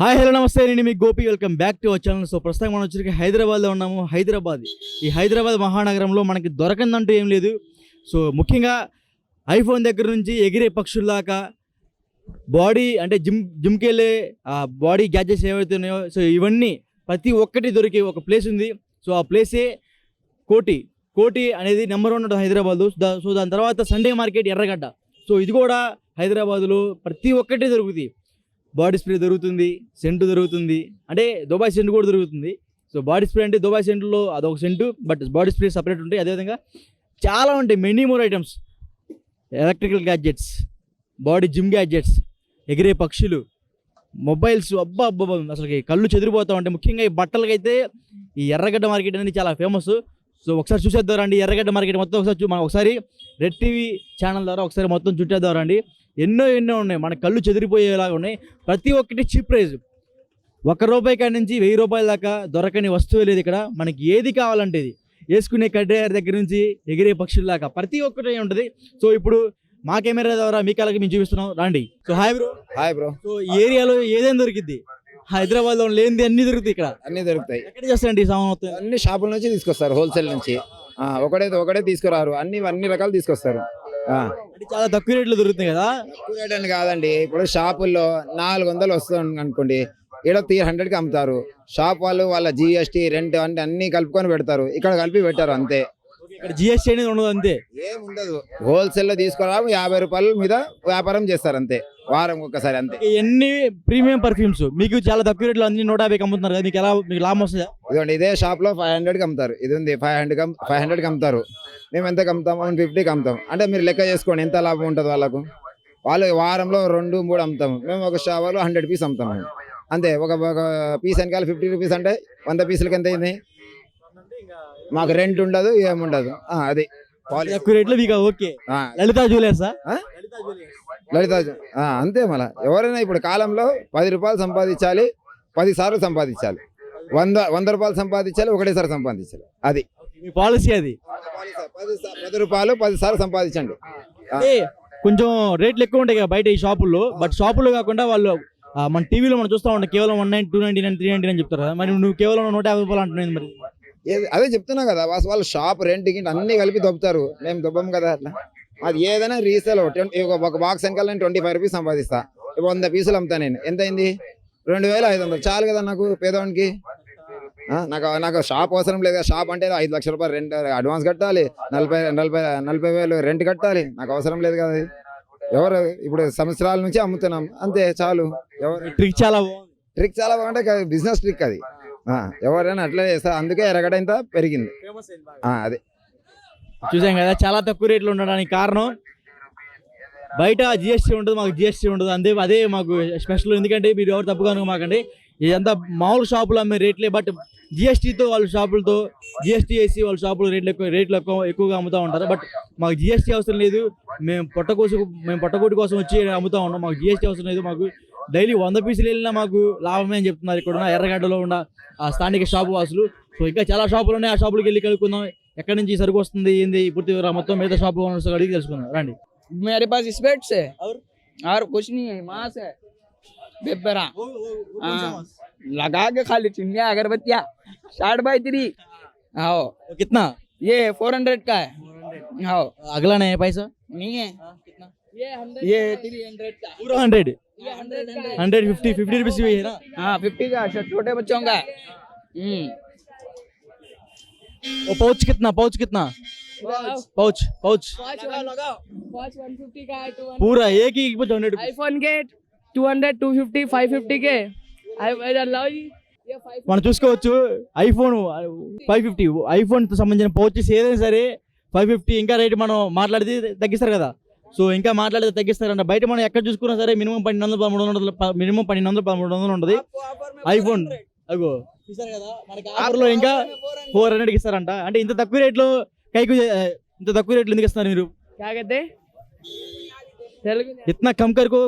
Hi hello namaste, నేను మీ Gopi. Welcome back to our channel. So ప్రస్తుతం మనం వచ్చి హైదరాబాద్లో ఉన్నాము. ఈ హైదరాబాద్ మహానగరంలో మనకి దొరకందంటూ ఏం లేదు. సో ముఖ్యంగా ఐఫోన్ దగ్గర నుంచి ఎగిరే పక్షుల దాకా బాడీ అంటే జిమ్కి వెళ్ళే బాడీ గ్యాడ్జెట్స్ ఏవైతే ఉన్నాయో, సో ఇవన్నీ ప్రతి ఒక్కటి దొరికే ఒక ప్లేస్ ఉంది. సో ఆ ప్లేసే కోటి అనేది నెంబర్ 1 ఉంటుంది హైదరాబాద్లో. సో దాని తర్వాత సండే మార్కెట్ ఎర్రగడ్డ. సో ఇది కూడా హైదరాబాద్లో ప్రతి ఒక్కటి దొరుకుతుంది. బాడీ స్ప్రే దొరుకుతుంది, సెంటు దొరుకుతుంది, అంటే దుబాయ్ సెంటు కూడా దొరుకుతుంది. సో బాడీ స్ప్రే అంటే దుబాయ్ సెంటులో అదొక scent, but body spray separate ఉంటాయి. అదేవిధంగా చాలా ఉంటాయి, many more items, electrical gadgets, body gym gadgets, ఎగిరే పక్షులు, మొబైల్స్. అబ్బా అసలు కళ్ళు చెదిరిపోతూ ఉంటాయి. ముఖ్యంగా ఈ బట్టలకైతే ఈ ఎర్రగడ్డ మార్కెట్ అనేది చాలా ఫేమస్. సో ఒకసారి చూసేద్దాం రండి ఎర్రగడ్డ మార్కెట్ మొత్తం. ఒకసారి రెడ్ టీవీ ఛానల్ ద్వారా ఒకసారి మొత్తం చుట్టేద్దాం రండి. ఎన్నో ఉన్నాయి, మన కళ్ళు చెదిరిపోయేలాగా ఉన్నాయి. ప్రతి ఒక్కటి చీప్ ప్రైస్. ₹1 కాడి నుంచి ₹1000 దాకా దొరకని వస్తువు లేదు ఇక్కడ. మనకి ఏది కావాలంటే ఇది, వేసుకునే కడ్డేర్ దగ్గర నుంచి ఎగిరే పక్షుల దాకా ప్రతి ఒక్కటి ఉంటుంది. సో ఇప్పుడు మా కెమెరా ద్వారా మీ కళ్ళకి మేము చూపిస్తున్నాం, రండి. So hi bro. సో ఈ ఏరియాలో ఏదైనా దొరికిద్ది, హైదరాబాద్లో లేనిది అన్ని దొరుకుతాయి ఇక్కడ. అన్ని దొరుకుతాయి. ఎక్కడ చేస్తారండి ఈ సామాన్ మొత్తం? అన్ని షాపుల నుంచి తీసుకొస్తారు, హోల్సేల్ నుంచి. ఒకటే తీసుకురారు, అన్ని రకాలు తీసుకొస్తారు. అంటే చాలా తక్కువ రేట్లో దొరుకుతాయి కదా. తక్కువ రేట్ అని కాదండి, ఇప్పుడు షాపుల్లో 400 వస్తుంది అనుకోండి, ఇక్కడ 300కి అమ్ముతారు. షాప్ వాళ్ళు వాళ్ళ GST రెంట్ అన్ని కలుపుకొని పెడతారు, ఇక్కడ కలిపి పెట్టారు అంతే. ఇక్కడ GST అనేది ఉండదు, అంతే ఏముండదు. హోల్సేల్ లో తీసుకురా ₹50 మీద వ్యాపారం చేస్తారు అంతే, వారం ఒక్కసారి అంతే. ఎన్ని ప్రీమియం పర్ఫ్యూమ్స్ మీకు చాలా తక్కువ రేట్లో అన్ని 150కి అమ్ముతున్నారు కదా, మీకు లాభం వస్తుందా? ఇదిగోండి, ఇదే షాప్ లో 500కి అమ్ముతారు. ఇది ఉంది 500కి అమ్ముతారు. మేము ఎంతకు అమ్ముతాం? 150కి అమ్ముతాం. అంటే మీరు లెక్క చేసుకోండి ఎంత లాభం ఉంటుంది వాళ్ళకు. వాళ్ళు వారంలో 2-3 అమ్ముతాము, మేము ఒక షాపులో 100 పీస్ అమ్ముతాము అంతే. ఒక పీస్ వెనకాల 50 రూపీస్ అంటే 100 పీసులకి ఎంత అయింది? మాకు రెంట్ ఉండదు, ఏముండదు. అది తక్కువ రేట్లో మీకు. ఓకే, లలితా జ్యువెలర్స్ అంతే. మళ్ళీ ఎవరైనా ఇప్పుడు కాలంలో ₹10 సంపాదించాలి, 10 సార్లు సంపాదించాలి. 100 రూపాయలు సంపాదించాలి, ఒకటేసారి సంపాదించాలి. అది మీ పాలసీ. అది ₹10 10 సార్లు సంపాదించండి. కొంచెం రేట్లు ఎక్కువ ఉంటాయి కదా బయట ఈ షాపుల్లో, బట్ షాపుల్లో కాకుండా వాళ్ళు మన టీవీలో మనం చూస్తూ ఉంటాం కేవలం 190, 299, 399 అని చెప్తారు కదా. మరి నువ్వు కేవలం ₹150 అంటున్నాయి. మరి అదే చెప్తున్నా కదా, వాళ్ళు షాప్ రెంట్ గింట అన్ని కలిపి దొబ్బుతారు, మేము దొబ్బం కదా అట్లా. అది ఏదైనా రీసేల్. ఒక బాక్స్ వెనకాల నేను ₹25 సంపాదిస్తా. ఇప్పుడు 100 పీసులు అమ్ముతా నేను, ఎంత అయింది? 2500. చాలు కదా నాకు, పేదవానికి. నాకు షాప్ అవసరం లేదు. షాప్ అంటే ₹5 లక్షల రెంట్ అడ్వాన్స్ కట్టాలి, 40,000 రెంట్ కట్టాలి. నాకు అవసరం లేదు కదా. ఎవరు ఇప్పుడు సంవత్సరాల నుంచి అమ్ముతున్నాం అంతే, చాలు. ట్రిక్ చాలా బాగుంటే బిజినెస్ ట్రిక్ అది. ఎవరైనా అట్లా చేస్తారు, అందుకే ఎరగడ ఇంత పెరిగింది. అదే చూసాం కదా, చాలా తక్కువ రేట్లు ఉండడానికి కారణం బయట GST ఉంటుంది, మాకు GST ఉండదు. అదే మాకు స్పెషల్. ఎందుకంటే మీరు ఎవరు తప్పుగా అనుకోమాకండి, ఇదంతా మామూలు షాపులు అమ్మే రేట్లే, బట్ GSTతో వాళ్ళ షాపులతో GST వేసి వాళ్ళ షాపులు రేట్లు ఎక్కువగా అమ్ముతూ ఉంటారు. బట్ మాకు GST అవసరం లేదు. మేము పొట్టకోటి కోసం వచ్చి అమ్ముతూ ఉన్నాం. మాకు GST అవసరం లేదు. మాకు డైలీ 100 పీసులు వెళ్ళినా మాకు లాభమే అని చెప్తున్నారు ఇక్కడ ఉన్న ఎర్రగడ్డలో ఉన్న ఆ స్థానిక షాపు వాసులు. సో ఇంకా చాలా షాపులు ఉన్నాయి, ఆ షాపులకి వెళ్ళి కలుపుకుందాం. ఎక్కడి నుంచి సరుకు వస్తుంది, ఏంది పూర్తి మొత్తం మిగతా షాపు అడిగి తెలుసుకుందాం, రండి. मेरे पास स्पेट्स है और कुछ नहीं है, मांस है, बेपरा लगा के खाली चिंगिया अगरबत्तियाँ 60/3। हाँ कितना? ये 400 का है। हाँ अगला नहीं है पैसा? नहीं है। कितना? ये 300 का पूरा 100? 150 रुपीज भी है ना? हाँ 50 का छोटे बच्चों का। वो पाउच कितना? पाउच 150 का है। पूरा एक ही 100? आईफोन के 200, 250, 550 के। మనం చూసుకోవచ్చు ఐఫోన్ 550, ఐఫోన్ సంబంధించిన పౌచెస్ ఏదైనా సరే 550. ఇంకా రేటు మనం మాట్లాడితే తగ్గిస్తారు కదా. సో ఇంకా మాట్లాడితే తగ్గిస్తారంట. బయట మనం ఎక్కడ చూసుకున్నా సరే మినిమం 1200-1300 ఉంటుంది ఐఫోన్. అగో చూసారు కదా, మనకి ఆఫర్లో ఇంకా 400కి ఇస్తారంట. అంటే ఇంత తక్కువ రేట్లో ఎందుకు ఇస్తున్నారు మీరు? इतना कम कर को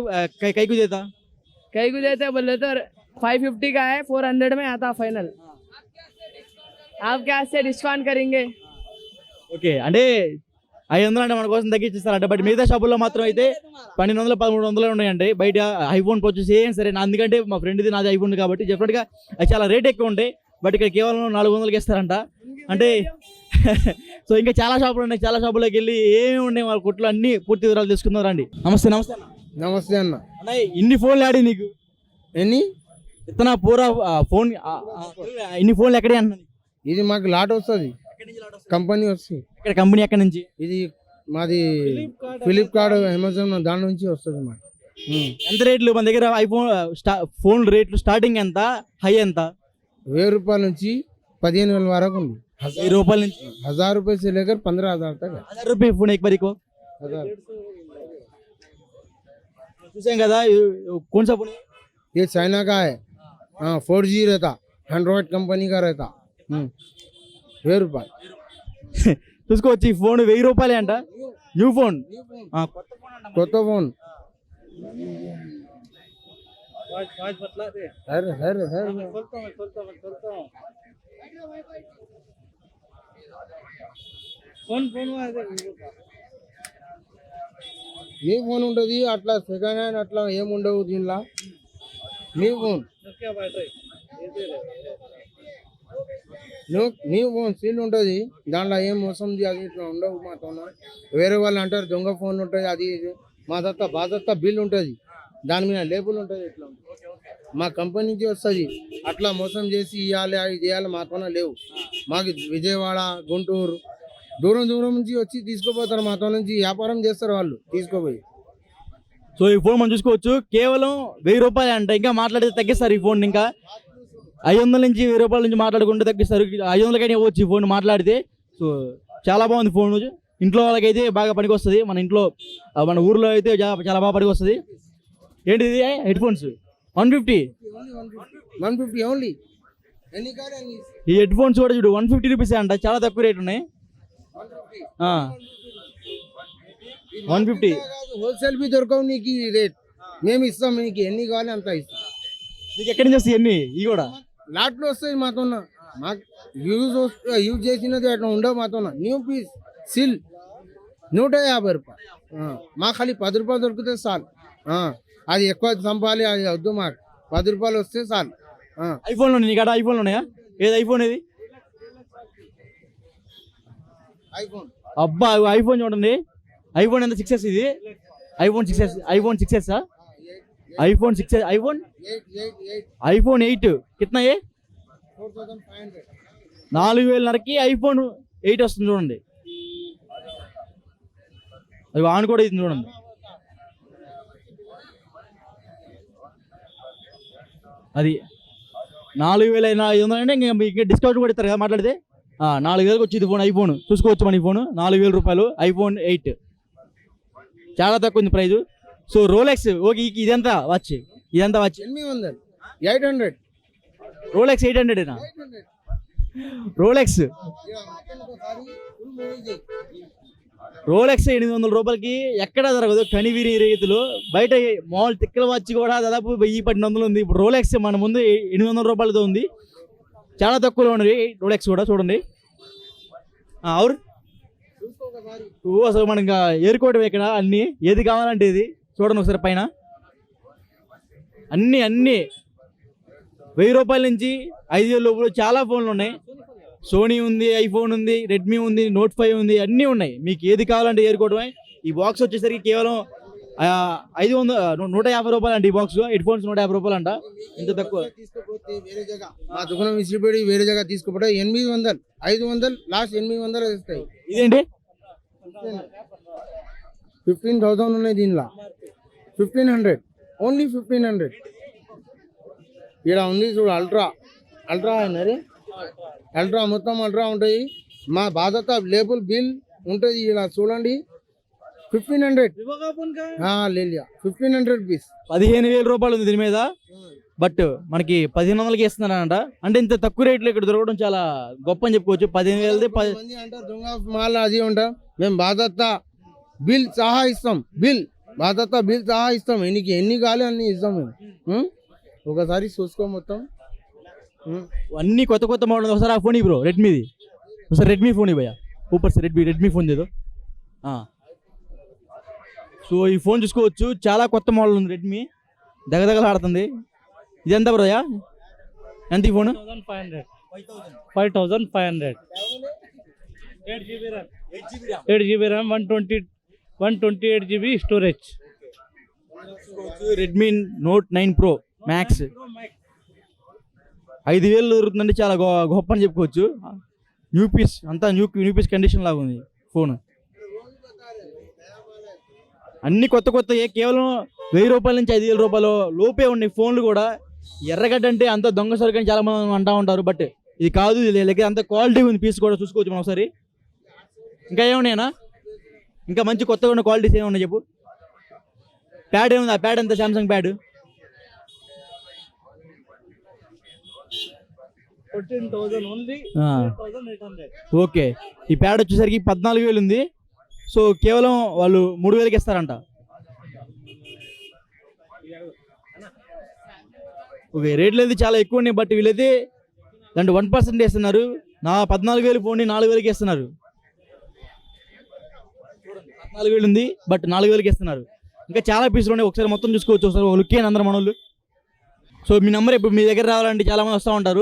कई को देता बोले तो 550 का है, 400 में आता फाइनल. आप क्या से डिस्काउंट करेंगे? ఓకే, అంటే 500 అంటే మన కోసం తగ్గించిస్తారంట. బట్ మిగతా షాపుల్లో మాత్రం అయితే 1200 1300 ఉన్నాయండి బయట. ఐఫోన్ వచ్చేసి ఏం సరే అందుకంటే మా ఫ్రెండ్ది నాది ఐఫోన్ కాబట్టి డెఫినెట్గా అది చాలా రేట్ ఎక్కువ ఉంటాయి. బట్ ఇక్కడ కేవలం 400కి ఇస్తారంట. అంటే సో ఇంకా చాలా షాపులు ఉన్నాయి. చాలా షాపులోకి వెళ్ళి ఏమేమి ఉన్నాయి వాళ్ళ కొట్లు అన్ని పూర్తి వివరాలు తీసుకుందాం రండి. నమస్తే నమస్తే అన్న. నమస్తే అన్న. అన్న ఇన్ని ఫోన్లు ఆడి నీకు ఎన్ని ఇతనా పూరా ఫోన్ ఇన్ని ఫోన్లు ఎక్కడే అన్నది? ఇది మాకు లాట్ వస్తుంది, కంపెనీ వస్తుంది. ఇక్కడ కంపెనీ ఎక్కడి నుంచి? ఇది మాది ఫ్లిప్కార్ట్ అమెజాన్ దాని నుంచి వస్తుంది మాకు. ఎంత రేట్లు మన దగ్గర ఐఫోన్ ఫోన్ రేట్లు స్టార్టింగ్ ఎంత, హై ఎంత? 1000 రూపాయల నుంచి 15,000 వరకు ఉంది. 1000 రూపాయల నుంచి 1000 रुपये से लेकर 15,000 तक है. 1000 रुपये फोन एक बारी को 1000. చూసాం కదా. कौन सा फोन है? ये चाइना का है. हाँ 4G रहता, एंड्रॉइड कंपनी का रहता. 1000 रुपये. చూసుకోవచ్చు ఈ ఫోన్ 1000 రూపాయలే అంట. న్యూ ఫోన్, కొత్త ఫోన్. న్యూ ఫోన్ ఉంటుంది, అట్లా సెకండ్ హ్యాండ్ అట్లా ఏముండవు దీనిలో. New phone, new phone seal ఉంటుంది, దాంట్లో ఏం మోసం అది ఇట్లా ఉండవు. మాతో వేరే వాళ్ళు అంటారు దొంగ ఫోన్ ఉంటుంది, అది మా దత్త బాధత్త బిల్ ఉంటుంది, దాని మీద లేబుల్ ఉంటుంది. ఇట్లా మా కంపెనీ నుంచి వస్తుంది. అట్లా మోసం చేసి ఇవ్వాలి అది చేయాలి మాతోనే లేవు. మాకు విజయవాడ, గుంటూరు దూరం దూరం నుంచి వచ్చి తీసుకుపోతారు. మాతో నుంచి వ్యాపారం చేస్తారు వాళ్ళు తీసుకుపోయి. సో ఈ ఫోన్ మనం చూసుకోవచ్చు కేవలం 1000 రూపాయలు అంట. ఇంకా మాట్లాడితే తగ్గిస్తారు ఈ ఫోన్. ఇంకా 500 నుంచి 1000 రూపాయల నుంచి మాట్లాడుకుంటే తగ్గిస్తారు. 500కైనా ఇవ్వచ్చు ఈ ఫోన్ మాట్లాడితే. సో చాలా బాగుంది ఫోన్. ఇంట్లో వాళ్ళకైతే బాగా పనికి వస్తుంది. మన ఇంట్లో మన ఊర్లో అయితే చాలా బాగా పనికి వస్తుంది. ఏంటిది హెడ్ ఫోన్స్ 150 ఓన్లీ. ఈ హెడ్ ఫోన్స్ కూడా చూడు 150 రూపీస్ అంట. చాలా తక్కువ రేట్ ఉన్నాయి. 150 హోల్సేల్ బి దొరకవు నీకు ఈ రేట్. మేము ఇస్తాం, నీకు ఎన్ని కావాలి అంత ఇస్తాం. నీకు ఎక్కడి నుంచి వస్తాయి ఎన్ని? ఇవి కూడా లాట్లో వస్తాయి మాతో. మాకు యూజ్ చేసినది అట్లా ఉండవు మాతో. న్యూ పీస్ సిల్ 150 రూపాయలు. మా ఖాళీ 10 రూపాయలు దొరికితే చాలు. అది ఎక్కువ చంపాలి అది వద్దు మాకు. 10 రూపాయలు వస్తే చాలు. ఐఫోన్లో నీ కాడ ఐఫోన్లు ఉన్నాయా? ఏది ఐఫోన్ ఏది? ఐఫోన్. అబ్బా ఐఫోన్ చూడండి. ఐఫోన్ ఎంత 6s ఇది? IPhone 6s, iPhone 6s, iPhone 6s, iPhone 8 कितना ये 4500. 4000కి ఐఫోన్ 8 వస్తుంది చూడండి. అది ఆన్ కూడా ఇది చూడండి. అది 4500 అంటే ఇంకా డిస్కౌంట్ కూడా ఇస్తారు కదా మాట్లాడితే. 4000కి వచ్చింది ఫోన్. ఐఫోన్ చూసుకోవచ్చు మన ఈ ఫోన్ 4000 రూపాయలు. ఐఫోన్ 8 చాలా తక్కువ ఉంది ప్రైజు. So Rolex okay. ఇదంతా వాచ్, ఇదంతా వాచ్ 800. 800. Rolex 800 Rolex. రోలెక్స్ 800 రూపాయలకి ఎక్కడ దొరకదు. కనివిరి రీతిలో బయట మామూలు తిక్కల వాచ్ కూడా దాదాపు 1000-1200 ఉంది. ఇప్పుడు రోలెక్స్ మన ముందు 800 రూపాయలతో ఉంది. చాలా తక్కువలో ఉంది రోలెక్స్ కూడా చూడండి. అవును అసలు మనం ఇంకా ఏరుకోవడం ఇక్కడ అన్ని ఏది కావాలంటే ఇది చూడండి ఒకసారి పైన అన్ని 1000 రూపాయల నుంచి 5000 లోపల చాలా ఫోన్లు ఉన్నాయి. సోనీ ఉంది, ఐఫోన్ ఉంది, రెడ్మీ ఉంది, నోట్ 5 ఉంది, అన్నీ ఉన్నాయి. మీకు ఏది కావాలంటే ఏరుకోవడమే. ఈ బాక్స్ వచ్చేసరికి కేవలం 150 రూపాయలు అంట. ఈ బాక్స్ హెడ్ ఫోన్స్ 150 రూపాయలు అంట. ఇంత తక్కువ. మా దుకాణం విసిరిపెడి వేరే జగ తీసుకుపోతే 800, 500 లాస్ట్ 800 వస్తాయి. ఇదేంటి 15,000 ఉన్నాయి దీనిలో. 1500 ఓన్లీ 1500. ఇక్కడ ఉంది చూడు అల్ట్రా. అల్ట్రా అయినది అల్ట్రా, మొత్తం అల్ట్రా ఉంటాయి. మా బాధ్యత లేబుల్ బిల్ ఉంటుంది ఇలా చూడండి. 1500 లేలియా 1500 రూపీస్. 15,000 రూపాయలు ఉంది దీని మీద. బట్ మనకి 1500కి ఇస్తున్నారంట. అంటే ఇంత తక్కువ రేట్లో ఇక్కడ దొరకడం చాలా గొప్ప అని చెప్పుకోవచ్చు. 15,000 మంది అంటారు దొంగ మాల్ అది ఉంటాం. మేము బాధ్యత బిల్ సహా ఇస్తాం. బాధ్యత బిల్ సహా ఇస్తాం. నీకు ఎన్ని కావాలి అన్ని ఇస్తాం మేము. ఒకసారి చూసుకో మొత్తం అన్ని కొత్త మోడల్. ఒకసారి ఆ ఫోన్ బ్రో రెడ్మీది. ఒకసారి రెడ్మీ ఫోన్ భయ్యా ऊपर से रेडमी फोन दे दो. సో ఈ ఫోన్ చూసుకోవచ్చు, చాలా కొత్త మోడల్ ఉంది, రెడ్మీ దగదగలాడుతుంది. ఇది ఎంత బ్రోయా, ఎంత ఈ phone? 5500 8 GB RAM 128 GB storage. Redmi note 9 pro max 5000 దొరుకుతుందంటే చాలా గొప్ప అని చెప్పుకోవచ్చు. న్యూ పీస్, అంతా న్యూ పీస్ కండిషన్ లాగా ఉంది ఫోన్. అన్ని కొత్త కేవలం 1000 రూపాయల నుంచి 5000 రూపాయలు లోపే ఉన్నాయి ఫోన్లు కూడా. ఎర్రగడ్డ అంటే అంత దొంగ సరుకు అని చాలా మంది అంటూ ఉంటారు, బట్ ఇది కాదు, ఇది దగ్గర అంత క్వాలిటీ ఉంది. పీస్ కూడా చూసుకోవచ్చు మనం ఒకసారి. ఇంకా ఏమున్నాయనా, ఇంకా మంచి కొత్తగా ఉన్న క్వాలిటీస్ ఏమున్నాయి చెప్పు. ప్యాడ్ ఏముంది, ఆ ప్యాడ్ ఎంత, సామ్సంగ్ ప్యాడ్ 14,000 ఓన్లీ 8,800. ఓకే. ఈ ప్యాడ్ వచ్చేసరికి 14,000 ఉంది. సో కేవలం వాళ్ళు 3,000కి ఇస్తారంట. ఓకే, రేట్లు అయితే చాలా ఎక్కువ ఉన్నాయి, బట్ వీళ్ళైతే దాంట్లో 1% ఇస్తున్నారు. నా 14,000 పోండి 4,000కి ఇస్తున్నారు. 14,000 ఉంది, బట్ 4,000కి ఇస్తున్నారు. ఇంకా చాలా పీసులు ఉన్నాయి, ఒకసారి మొత్తం చూసుకోవచ్చు. ఒకసారి లుక్ అందరూ మన వాళ్ళు. సో మీ నెంబర్ ఇప్పుడు మీ దగ్గర రావాలంటే చాలా మంది వస్తూ ఉంటారు.